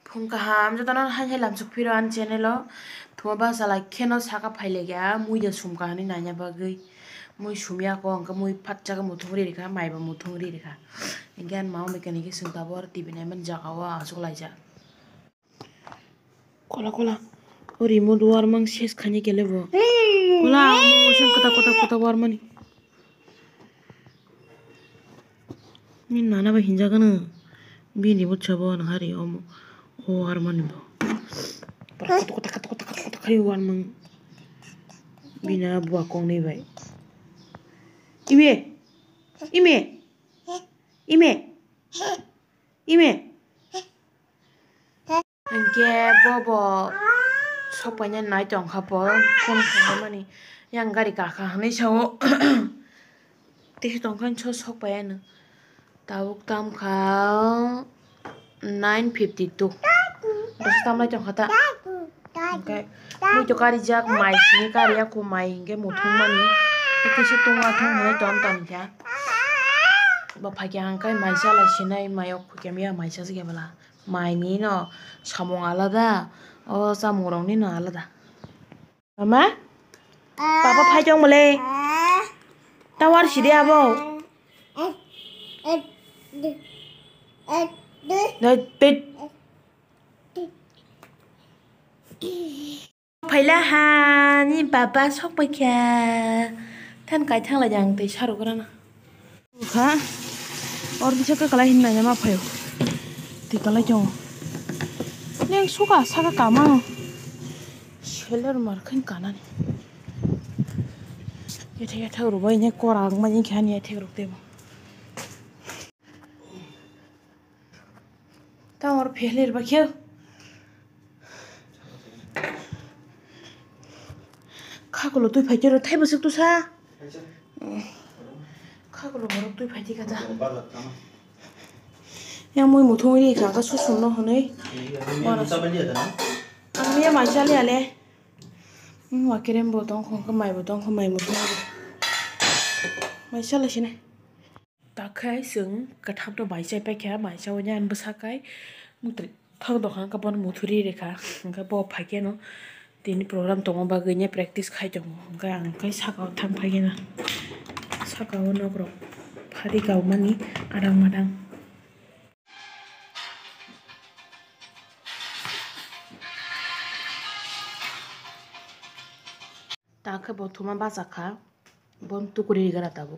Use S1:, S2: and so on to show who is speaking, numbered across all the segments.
S1: Phungkaham jotana hai hai lamsuk phiro an channel o thuma basa lai kheno saka phaile gya mui de sumkahani nanya bagui mui sumya ko angka mui phatchaga muthungri rekha maiba muthungri rekha ingyan mao mechanic ki sungtabor tv naiman jagawa asuk laija kola kola o remote war mang ses khani kelebo kola mo sing kota kota kota war mani min nana ba hinjagana bini butchabo na hari omo o war mani bo kota kota kota kota kota kota kari war mang bina buah kong ni bai ime ime ime ime angke bobo sopanya nai tong khapo phone khane mani yang gari ka khane sawo tihi tong khan cho sopaya na tabuk tam kha 9:52 dos tam lai tong khata okay mui to kari jak mai sini kari aku mai nge muthung mani tikisi tunga thong hone tom tom kya ba phagya hangkai mai sala sinai mai ok kemia mai sa ge bala mai ni no samong alada o samong rong ni no alada mama papa phajong mole tawar sidi abo Phaila ha ni papa sok pai kya than kai thang la jang te saru grana kha or bisa ke kala hin na ma phayo ti kala jong neng suka saka kama sheller mar khan kana ni ye the ru bai ne korang ma ni khan ye the ru te ta or pheler ba khyo khagolo tui phai jero thai basuk tu sa khagolo borok tui phai dika da yang moi muthung ri kha ka su sun no honei ang me mai chali ale wa kerem bo tong khong ka mai bo tong khong mai muthung mai chala sine ta khai sung ka thap do bai chai pa kha mai chaw nyan busa kai mutri thak do kha ka bon muthuri rekha ka bo phai ke no tini program tongo bagainya practice khai tongo ga ang kai sakao thang phagena sakao no bro phadi gaw mani adang madang ta bo thuma basa kha bon tukuri gara tabo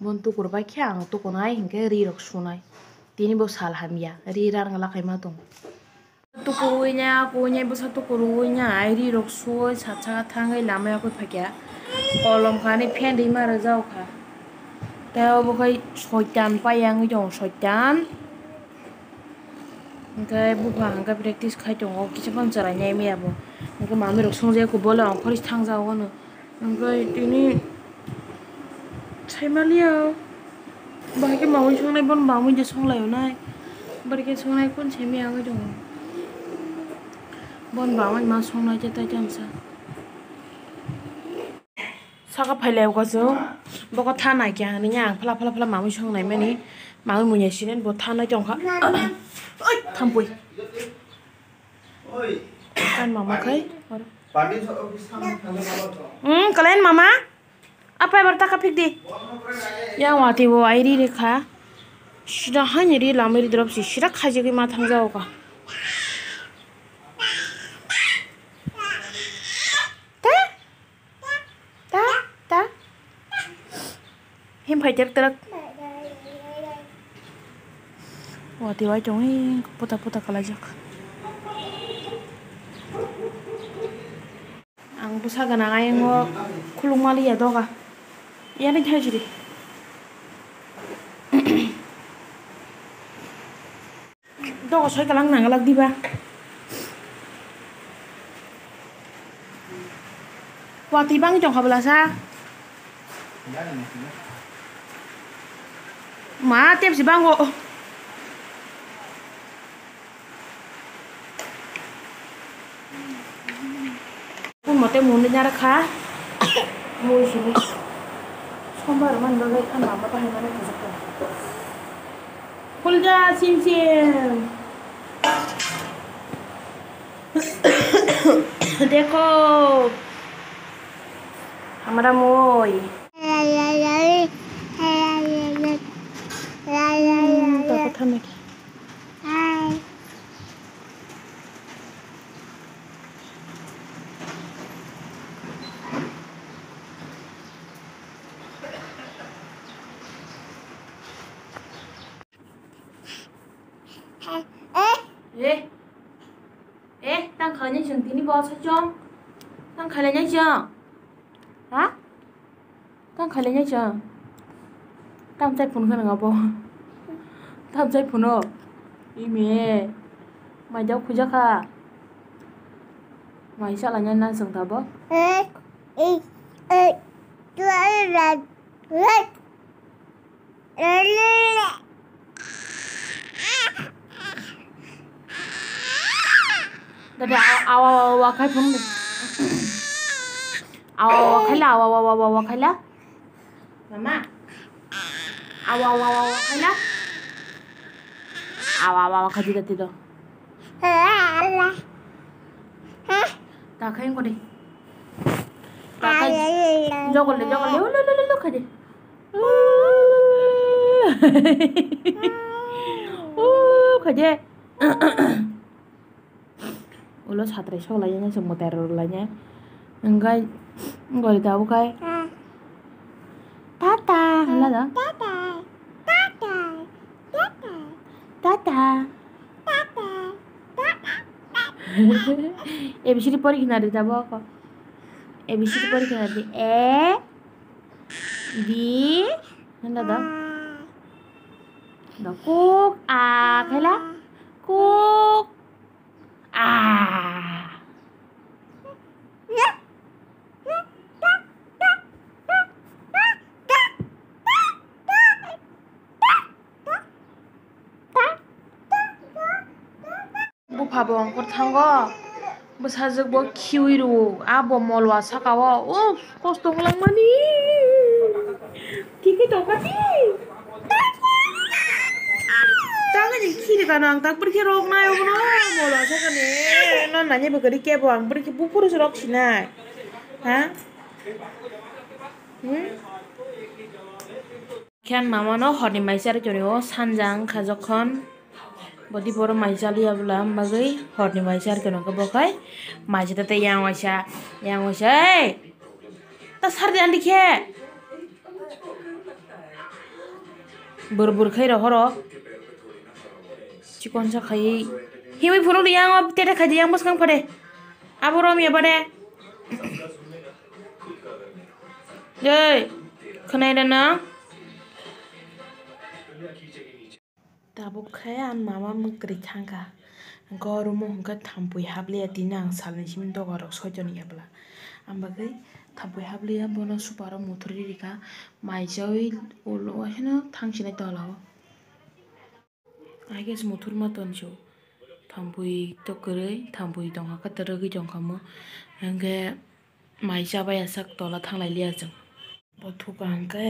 S1: bon tukur ba kya ang tukonai hinge ri rok sunai tini bo sal hamya ri rar ngala kai ma tong tukurunya kunya busa tukurunya airi rok soi sacha thangai lamaya ko phakya kolom khani phen ri mar jaw kha tao bo kai soitan payang jong soitan ngai bu pha hanga practice khai tong o kicha pam chara nyai me abo ngai mami rok songje ko bola ang khori thang jaw no ngai tini chaimaliya bahake mawi songnai bon mawi je songlayo nai barke songnai kon chemi ang jong bon bawan ma songnai je ta jamsa saka phaileu ko jo boko thanai kya ni yang phla phla phla mawi songnai mani mawi munya sinen bo thanai jong kha oi thampui oi kan mama khai kalen mama apa berta kapik di yang wati bo airi rekha sida hanyeri lameri drop si sida khaje ki ma thang jaw ka him phai tek terak wati wai chong hi puta puta kalajak ang busa gana ayang ngo khulung mali ya doga ya ni thajiri doga soi kalang nang lag diba wati bang chong khabla sa ma tiap si bang go pun mate mun nyara kha mui sini sombar man do lai kan mama pa hai mane khajak khulja sim sim देखो हमारा मोई पापा थाने की đang khởi nhân trường tí đi bò sao chông đang khởi lên nhân trường hả đang khởi lên nhân trường đang chạy phun cái nào bò đang chạy phun ở đi mẹ mày đâu khui chắc à mày sao là nhân năng sừng thở bó Dada awa khai phun awa khai la awa khai la mama awa khai la awa khai đi đó ta khai con đi ta khai do con lấy khai đi khai đi ulo satre so la nya semua teror la nya enggak tahu kai tata hala da tata ABCD pori kina de tabo ko ABCD pori kina de A B hala da cook a khala cook Pabong kor thango besajak bo khiwiru abo molwa sakawo kosto nglang mani kiki tokati tanga ni khiri kanang tak pergi rok na yo no molwa sakane non nanya begari kebo ang pergi bupur rok sinai ha kian mama no horni maisar jonyo sanjang khajokhon bodi boro maisali abla bagai horni maisar kono ko bokai maisita te yang waisa ta sardi andi khe burbur khai ro horo chikon sa khai hiwi phuru yang tete khai yang bos kang pade aboro mi abade jey khnai dana tabuk kaya an mama mukri thanga gorumo hungka thampui habli atina ang salni sim dogorok sojoni abla ambagai thampui habli bono suparo muthuri rika maijoi ulo heno thangsinai tolao I guess muthur maton jo thampui tokorei thampui dongha ka teregi jongkamo angge maija baya sak tola thanglai lia jong bothuka angke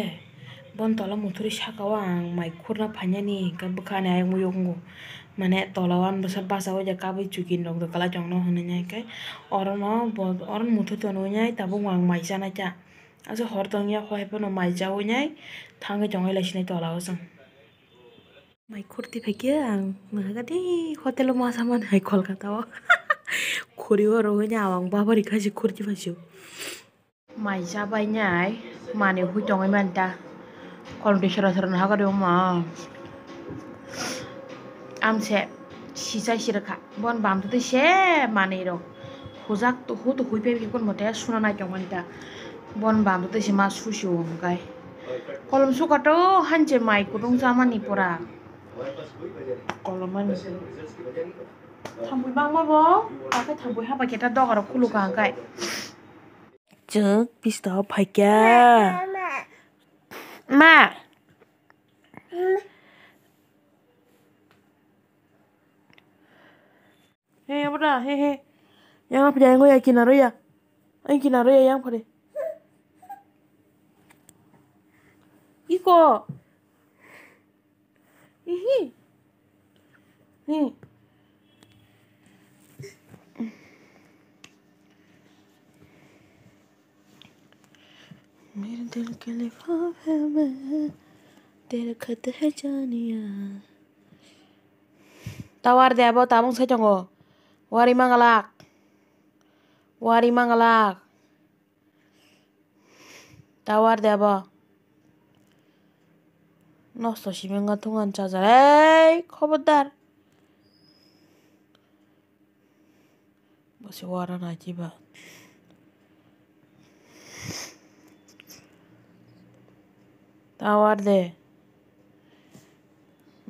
S1: bon tola muthuri sakawa ang mai khurna phanyani ka bukhane ay muyongo mane tolawan basa basa oja kabai chukin rok do kala jongno honenya ke oron muthur to no nyai tabu ang mai jana cha aso hor tongya khoi pono mai jaw nyai thangai jongai laisnai tola osang mai khurti pheke ang magadi hotel ma saman hai kolkata o khuri oro nya awang babari khaji khurti phasio mai jabai nyai mane hu jongai manta kalau di sera-sera naga dong mah, amse sisa sirka, bon bam tu se mana iro, hujak tu hui pebi kon mote suna na jangan ta, bon bam tu se mas susu kai, kalau suka tu hanje mai kudung sama ni pura, kalau mana, thampui bang mah bo, pakai thampui apa kita dog orang kulu kai, cek pistol pakai. Ma Hei apa dah hei yang apa jangan gue yakin naruh ya yakin naruh ya yang pada iko hei के लिफाफे में तेरे खत है जानिया tawar deh abo tabung saya conggo wari mangalak tawar deh abo নষ্ট সিমেঙ্গা থুঙান চার্জার এই খবরদার বসে ওয়ারা নাই জিবা tawar deh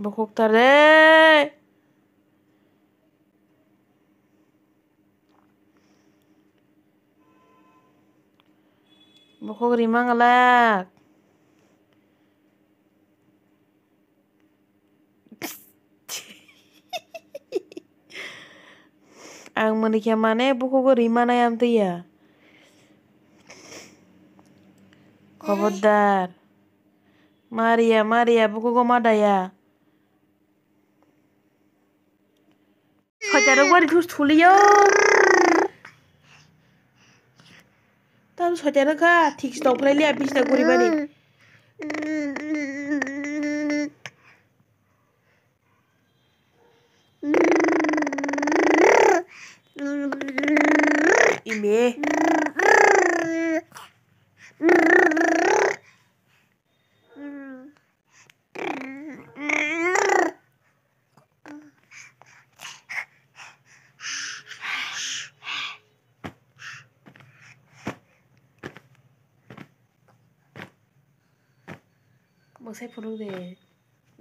S1: bokoktar deh bokok rimangalak ang menikah mana bokok rimana yam tuh ya khobardar Maria bokok madaya Hajar gua terus tuliyo terus hajar ka TikTok lele habis dah guri bani Ime Masai phone deh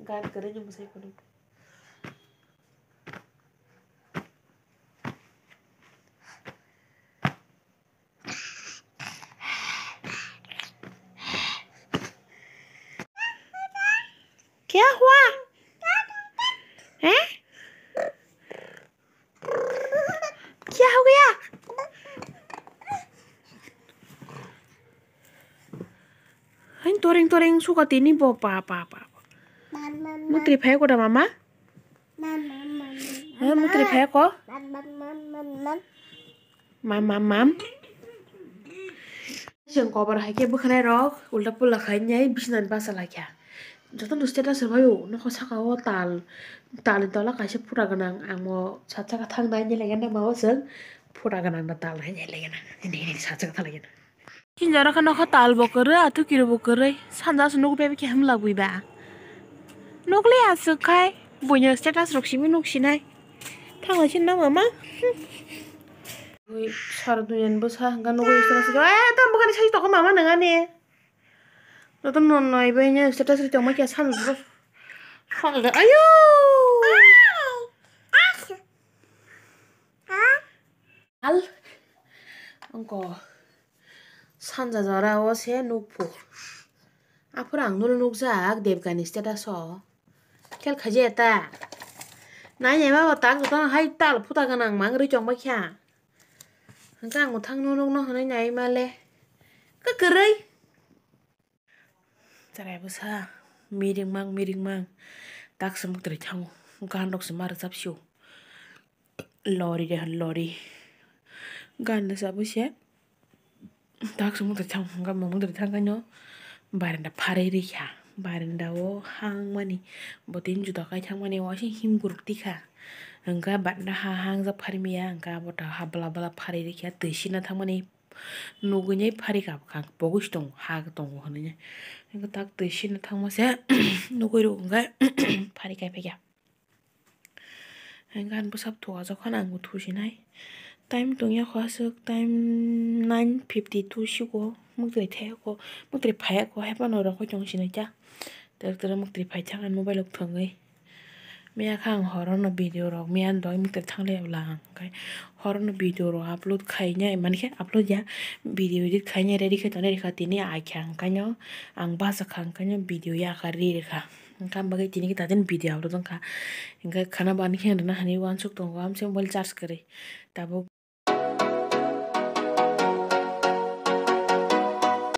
S1: gan keren जो masai phone क्या हुआ हैं क्या हो गया Hein toring suka tini po pa Mutri phai ko da mama Mutri phai ko mam Jeng kobar hai ke bukhanai rok ulta pula khai nyai bisnan basala kya Joton du status serbayo no khosaka o tal tola kaise pura ganang amo sacha ka thang nai nyele gana mawo seng pura ganang na tal nai nyele gana ini sacha ka thalagena Kinjara kan nokha tal bokore atu kiro bokore sanja sunuk bebe ki hamla buiba Nokle asu khai bonya status roksimi noksinai thangla sin na mama Oi sarduyan bosa gan nogo status tam bokani sai toko mama nanga ne Joton non noi benya status ri tong ma kya san ayo al angko 산자 저라워 세 녹포 앞으로 악노를 녹작 뎁가니 스테다서 켈 가지했다 나이 예마고 딱 그던 하이 딸 푸다가낭 망으리 정박이야 그러니까 뭐 탕노록노 하는 나이 말래 그래 잘해보사 미링망 딱 스묵들이 창고 간독스 마르 잡쇼 러리 간나 잡으시에 tak semua tercang nggak mau tercang kan yo barenda pareri ya barenda wo hang mani botin juta kai chang mani wa him gurti kha enggak barenda hang za parmi ya enggak bota habla pareri ya tishina thang mani nugunya pari kap kang bogus dong ha dong honya enggak tak tishina thang mase nuguiro enggak pari kai pekya enggak busap tuwa zo khana ngu thusinai Time tungya khwasuk time 9:52 shigo mukri theko mukri phaya ko hepa no ro ko jongsin cha tar mukri phai changan mobile ok thongai mea khang horono video ro mean doi mukri thangle lang kai horono video ro upload khai nya man khe upload ya video edit khai nya ready khe tane rekha tini a khyang kanyo ang basa khang kanyo video ya ka ri rekha kam bagai tini ki taden video upload ka inga khana ban khe na hani wan suk tong am se mobile charge kare tabo